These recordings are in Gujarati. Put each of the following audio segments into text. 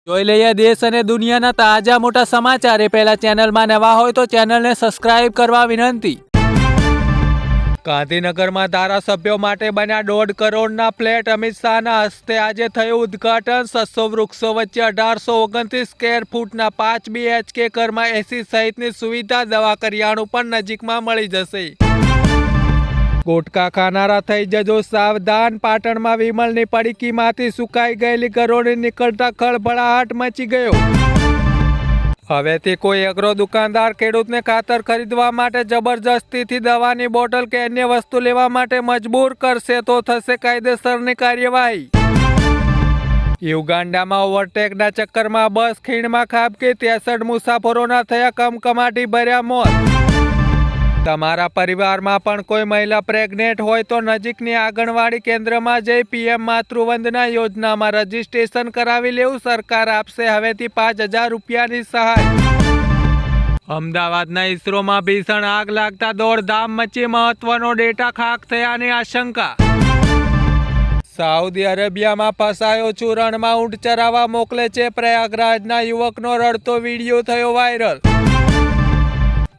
જોઈ લઈએ દેશ અને દુનિયાના તાજા મોટા સમાચાર. એ પહેલા ચેનલમાં નવા હોય તો ચેનલને સબસ્ક્રાઇબ કરવા વિનંતી. ગાંધીનગરમાં ધારાસભ્યો માટે બન્યા 1.5 કરોડના ફ્લેટ. અમિત શાહના હસ્તે આજે થયું ઉદ્ઘાટન. 600 વૃક્ષો વચ્ચે 1829 સ્ક્વેર ફૂટના 5 BHK ઘરમાં AC સહિતની સુવિધા, દવા, કરિયાણું પણ નજીકમાં મળી જશે. ગુટખા ખાનારા થઈ જજો સાવધાન. પાટણમાં વિમલની પડીકીમાંથી સુકાઈ ગયેલી ગરોળી નીકળતા ખળભળાટ મચી ગયો. હવેથી કોઈ એગ્રો દુકાનદાર ખેડૂતને ખાતર ખરીદવા માટે જબરજસ્તીથી દવાની બોટલ કે અન્ય વસ્તુ લેવા માટે મજબૂર કરશે તો થશે કાયદેસરની કાર્યવાહી. યુગાન્ડામાં ઓવરટેકના ચક્કરમાં બસ ખીણમાં ખાબકી. 63 મુસાફરોના થયા કમકમાટી ભર્યા મોત. તમારા પરિવારમાં પણ કોઈ મહિલા પ્રેગ્નેન્ટ હોય તો નજીકની આંગણવાડી કેન્દ્રમાં જઈ PM માતૃવંદના યોજનામાં રજીસ્ટ્રેશન કરાવી લેવું. સરકાર આપશે હવેથી 5,000 રૂપિયાની સહાય. અમદાવાદના ઇસરોમાં ભીષણ આગ લાગતા દોડધામ મચી. મહત્વનો ડેટા ખાક થયાની આશંકા. સાઉદી અરેબિયામાં ફસાયો છું, રણમાં ઊંટ ચરાવવા મોકલે છે. પ્રયાગરાજના યુવકનો રડતો વિડીયો થયો વાયરલ.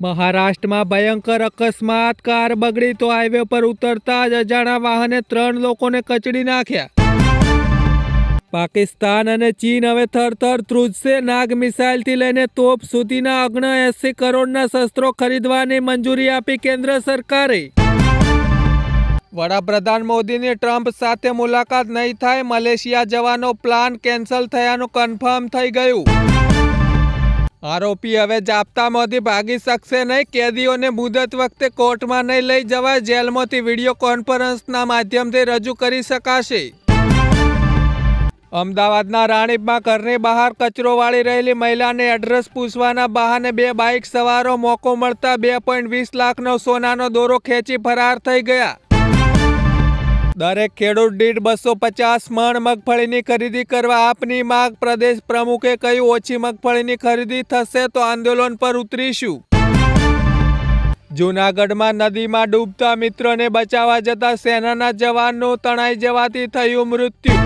મહારાષ્ટ્રમાં ભયંકર અકસ્માત. કાર બગડી તો હાઈવે પર ઉતરતા જ અજાણા વાહને 3 લોકોને કચડી નાખ્યા. પાકિસ્તાન અને ચીન હવે થરથર ધ્રુજશે. નાગ મિસાઇલથી લઈને તોપ સુધીના 79 કરોડના શસ્ત્રો ખરીદવાની મંજૂરી આપી કેન્દ્ર સરકારે. વડાપ્રધાન મોદીની ટ્રમ્પ સાથે મુલાકાત નહીં થાય. મલેશિયા જવાનો પ્લાન કેન્સલ થયાનું કન્ફર્મ થઈ ગયું. આરોપી હવે જાપ્તામાંથી ભાગી શકશે નહીં. કેદીઓને મુદત વખતે કોર્ટમાં નહીં લઈ જવાય. જેલમાંથી વિડીયો કોન્ફરન્સના માધ્યમથી રજૂ કરી શકાશે. અમદાવાદના રાણીપમાં ઘરની બહાર કચરો વાળી રહેલી મહિલાને એડ્રેસ પૂછવાના બહાને 2 બાઇક સવારો મોકો મળતા 2.20 લાખનો સોનાનો દોરો ખેંચી ફરાર થઈ ગયા. દરેક ખેડૂત દીઠ 250 મણ મગફળીની ખરીદી કરવા આપની માંગ. પ્રદેશ પ્રમુખે કહ્યું, ઓછી મગફળીની ખરીદી થશે તો આંદોલન પર ઉતરીશું. જૂનાગઢમાં નદીમાં ડૂબતા મિત્રોને બચાવવા જતા સેનાના જવાનનું તણાઈ જવાથી થયું મૃત્યુ.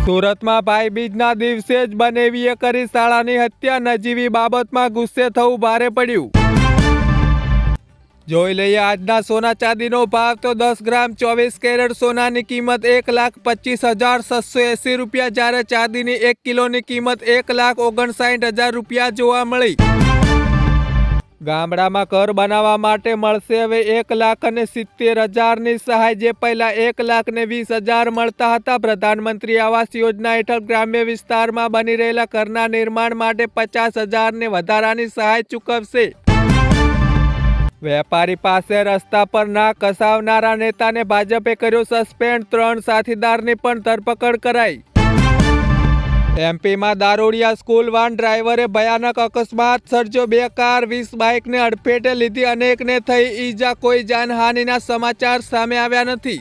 સુરતમાં ભાઈબીજના દિવસે જ બનેવીએ કરી શાળાની હત્યા. નજીવી બાબતમાં ગુસ્સે થવું ભારે પડ્યું. જોઈ લઈએ આજના સોના ચાંદીનો ભાવ. તો 10 ગ્રામ 24 કેરેટ સોનાની કિંમત 1,25,680 રૂપિયા, જ્યારે ચાંદીની 1 કિલોની કિંમત 1,59,000 રૂપિયા જોવા મળી. ગામડામાં ઘર બનાવવા માટે મળશે હવે 1,70,000ની સહાય, જે પહેલા 1,20,000 મળતા હતા. પ્રધાનમંત્રી આવાસ યોજના હેઠળ ગ્રામ્ય વિસ્તારમાં બની રહેલા ઘરના નિર્માણ માટે 50,000ની વધારાની સહાય ચૂકવશે. વેપારી પાસે રસ્તા પર ના કસાવનારા નેતાને ભાજપે કર્યો સસ્પેન્ડ. 3 સાથીદારની પણ ધરપકડ કરાઈ. એમપીમાં દારૂડિયા સ્કૂલ વાન ડ્રાઈવરે ભયાનક અકસ્માત સર્જ્યો. 2 કાર 20 બાઇકને અડફેટે લીધી. અનેકને થઈ ઈજા. કોઈ જાનહાનિના સમાચાર સામે આવ્યા નથી.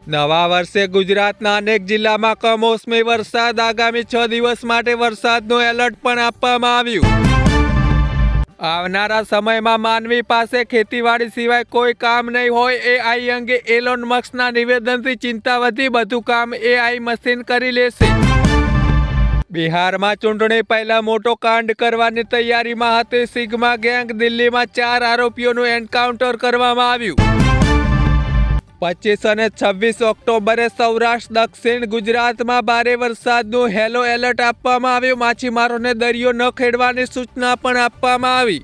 નવા વર્ષે ગુજરાતના અનેક જિલ્લામાં કમોસમી વરસાદ. આગામી 6 દિવસ માટે વરસાદનું એલર્ટ પણ આપવામાં આવ્યું. આવનારા સમયમાં માનવી પાસે ખેતીવાડી સિવાય કોઈ કામ નહીં હોય. AI અંગે એલોન મસ્કના નિવેદનથી ચિંતા વધી. બધું કામ AI મશીન કરી લેશે. બિહારમાં ચૂંટણી પહેલા મોટો કાંડ કરવાની તૈયારીમાં હતી સિગ્મા ગેંગ. દિલ્હીમાં 4 આરોપીઓનું એન્કાઉન્ટર કરવામાં આવ્યું. 25 અને 26 ઓક્ટોબરે સૌરાષ્ટ્ર દક્ષિણ ગુજરાતમાં ભારે વરસાદનું હેલો એલર્ટ આપવામાં આવ્યું. માછીમારોને દરિયો ન ખેડવાની સૂચના પણ આપવામાં આવી.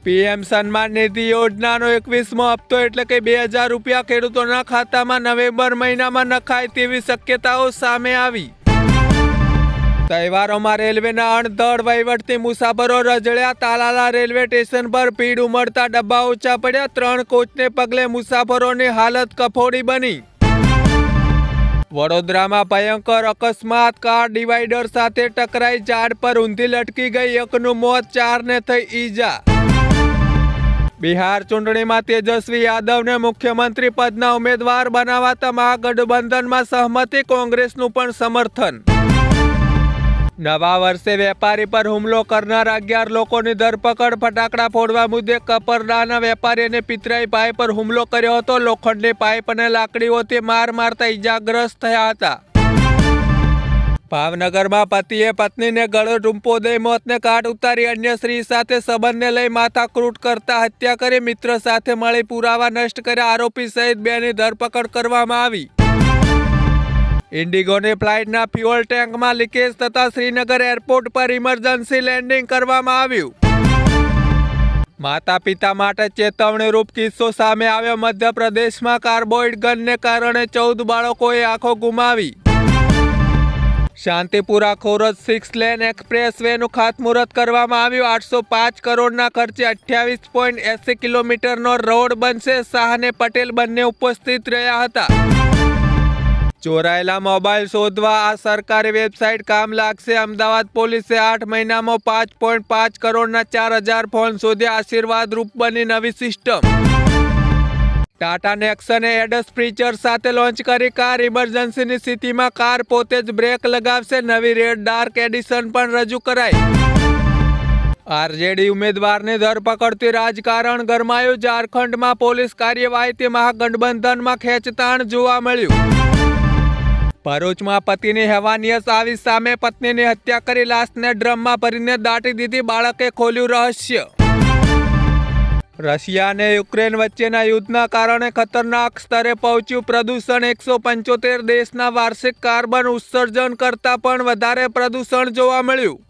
PM સન્માન નિધિ યોજનાનો 21મો હપ્તો એટલે કે 2,000 રૂપિયા ખેડૂતોના ખાતામાં નવેમ્બર મહિનામાં નખાય તેવી શક્યતાઓ સામે આવી. તહેવારોમાં રેલવેના અણધડ વહીવટથી મુસાફરો રજળ્યા. તાલાલા રેલવે સ્ટેશન પર ભીડ ઉમડતા ડબ્બા ઓછા પડ્યા. 3 કોચને પગલે મુસાફરોની હાલત કફોડી બની. વડોદરામાં ભયંકર અકસ્માત. કાર ડિવાઈડર સાથે ટકરાઈ ઝાડ પર ઊંધી લટકી ગઈ. 1નું મોત, 4ને થઈ ઈજા. બિહાર ચૂંટણીમાં તેજસ્વી યાદવને મુખ્યમંત્રી પદના ઉમેદવાર બનાવાતા મહાગઠબંધનમાં સહમતિ. કોંગ્રેસનું પણ સમર્થન. નવા વર્ષે વેપારી પર હુમલો કરનાર 11 લોકોની ધરપકડ. ફટાકડા ફોડવા મુદ્દે કપરડાના વેપારી અને પિતરાઈ ભાઈ પર હુમલો કર્યો હતો. લોખંડની પાઇપ અને લાકડીઓથી માર મારતા ઈજાગ્રસ્ત થયા હતા. ભાવનગરમાં પતિએ પત્નીને ગળે ટૂંપો દઈ મોતને ઘાટ ઉતારી અન્ય સ્ત્રી સાથે સંબંધને લઈ માથાકૂટ કરતા હત્યા કરી મિત્ર સાથે મળી પુરાવા નષ્ટ કર્યા આરોપી સહિત બેની ધરપકડ કરવામાં આવી. ઇન્ડિગોની ફ્લાઇટના ફ્યુઅલ ટેન્કમાં લીકેજ થતા શ્રીનગર એરપોર્ટ પર ઇમરજન્સી લેન્ડિંગ કરવામાં આવ્યું. માતા પિતા માટે ચેતવણીરૂપ કિસ્સો સામે આવ્યો. મધ્યપ્રદેશમાં કાર્બાઇડ ગનને કારણે 14 બાળકોએ આંખો ગુમાવી. શાંતિપુરા ખોરજ 6 લેન એક્સપ્રેસ વેનું ખાતમુહૂર્ત કરવામાં આવ્યું. 805 કરોડના ખર્ચે 28.80 કિલોમીટરનો રોડ બનશે. શાહ અને પટેલ બંને ઉપસ્થિત રહ્યા હતા. ચોરાયેલા મોબાઈલ શોધવા આ સરકારી વેબસાઇટ કામ લાગશે. અમદાવાદ પોલીસે 8 મહિનામાં 5.5 કરોડના 4000 ફોન શોધ્યા. આશીર્વાદરૂપ બની નવી સિસ્ટમ. ટાટા નેક્સને એડસ ફીચર સાથે લોન્ચ કરી કાર. ઇમરજન્સીની સ્થિતિમાં કાર પોતે જ બ્રેક લગાવશે. નવી રેડ ડાર્ક એડિશન પણ રજૂ કરાઈ. આરજેડી ઉમેદવારની ધરપકડથી રાજકારણ ગરમાયું. ઝારખંડમાં પોલીસ કાર્યવાહીથી મહાગઠબંધનમાં ખેંચતાણ જોવા મળ્યું. ભરૂચમાં પતિની હેવાનિયત આવી સામે. પત્નીની હત્યા કરી લાશને ડ્રમમાં ભરીને દાટી દીધી. બાળકે ખોલ્યું રહસ્ય. રશિયા અને યુક્રેન વચ્ચેના યુદ્ધના કારણે ખતરનાક સ્તરે પહોંચ્યું પ્રદૂષણ. 175 દેશના વાર્ષિક કાર્બન ઉત્સર્જન કરતાં પણ વધારે પ્રદૂષણ જોવા મળ્યું.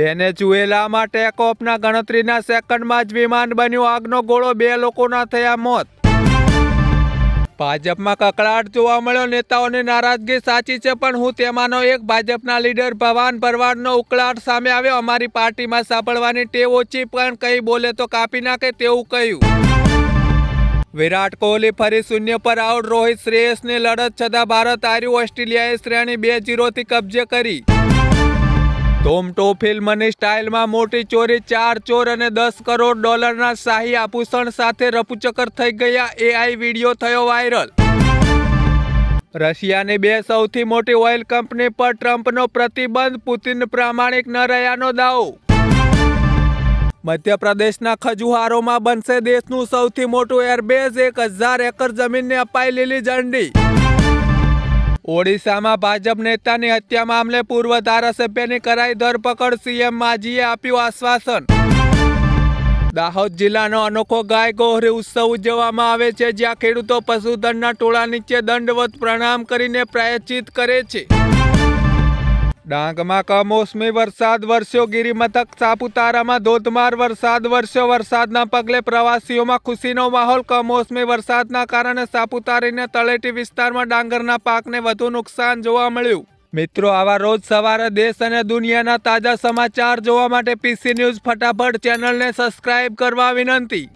વેનેઝુએલામાં ટેક ઓફના ગણતરીના સેકન્ડમાં જ વિમાન બન્યું આગનો ગોળો. 2 લોકોના થયા મોત. ભાજપમાં કકળાટ જોવા મળ્યો. નેતાઓની નારાજગી સાચી છે પણ હું તેમાંનો એક. ભાજપના લીડર ભવાન ભરવાડનો ઉકળાટ સામે આવ્યો. અમારી પાર્ટીમાં સાંભળવાની ટેવ ઓછી પણ કંઈ બોલે તો કાપી નાખે તેવું કહ્યું. વિરાટ કોહલી ફરી શૂન્ય પર આઉટ. રોહિત શ્રેયસની લડત છતાં ભારત હાર્યું. ઓસ્ટ્રેલિયાએ શ્રેણી 2-0થી કબજે કરી. ટોમટો ફિલ્મની સ્ટાઇલમાં મોટી ચોરી. 4 ચોર અને $10 કરોડ શાહી આભૂષણ સાથે રફુચક્કર થઈ ગયા. AI વિડીયો થયો વાયરલ. રશિયાની 2 સૌથી મોટી ઓઇલ કંપની પર ટ્રમ્પનો પ્રતિબંધ. પુતિન પ્રામાણિક ન રહ્યાનો દાવો. મધ્યપ્રદેશના ખજુહારોમાં બનશે દેશનું સૌથી મોટું એરબેઝ. 1000 એકર જમીનને અપાઈ લીલી ઝંડી. ઓડિશામાં ભાજપ નેતાની હત્યા મામલે પૂર્વ ધારાસભ્યની કરાઈ ધરપકડ. સીએમ માઝીએ આપ્યું આશ્વાસન. દાહોદ જિલ્લાનો અનોખો ગાય ગોહરી ઉત્સવ ઉજવવામાં આવે છે જ્યાં ખેડૂતો પશુધનના ટોળા નીચે દંડવત પ્રણામ કરીને પ્રાયશ્ચિત કરે છે. ડાંગમાં કમોસમી વરસાદ વરસ્યો. ગિરિમથક સાપુતારામાં ધોધમાર વરસાદ વરસ્યો. વરસાદના પગલે પ્રવાસીઓમાં ખુશીનો માહોલ. કમોસમી વરસાદના કારણે સાપુતારાના તળેટી વિસ્તારમાં ડાંગરના પાકને વધુ નુકસાન જોવા મળ્યું. મિત્રો, આવા રોજ સવારે દેશ અને દુનિયાના તાજા સમાચાર જોવા માટે PC ન્યૂઝ ફટાફટ ચેનલને સબસ્ક્રાઇબ કરવા વિનંતી.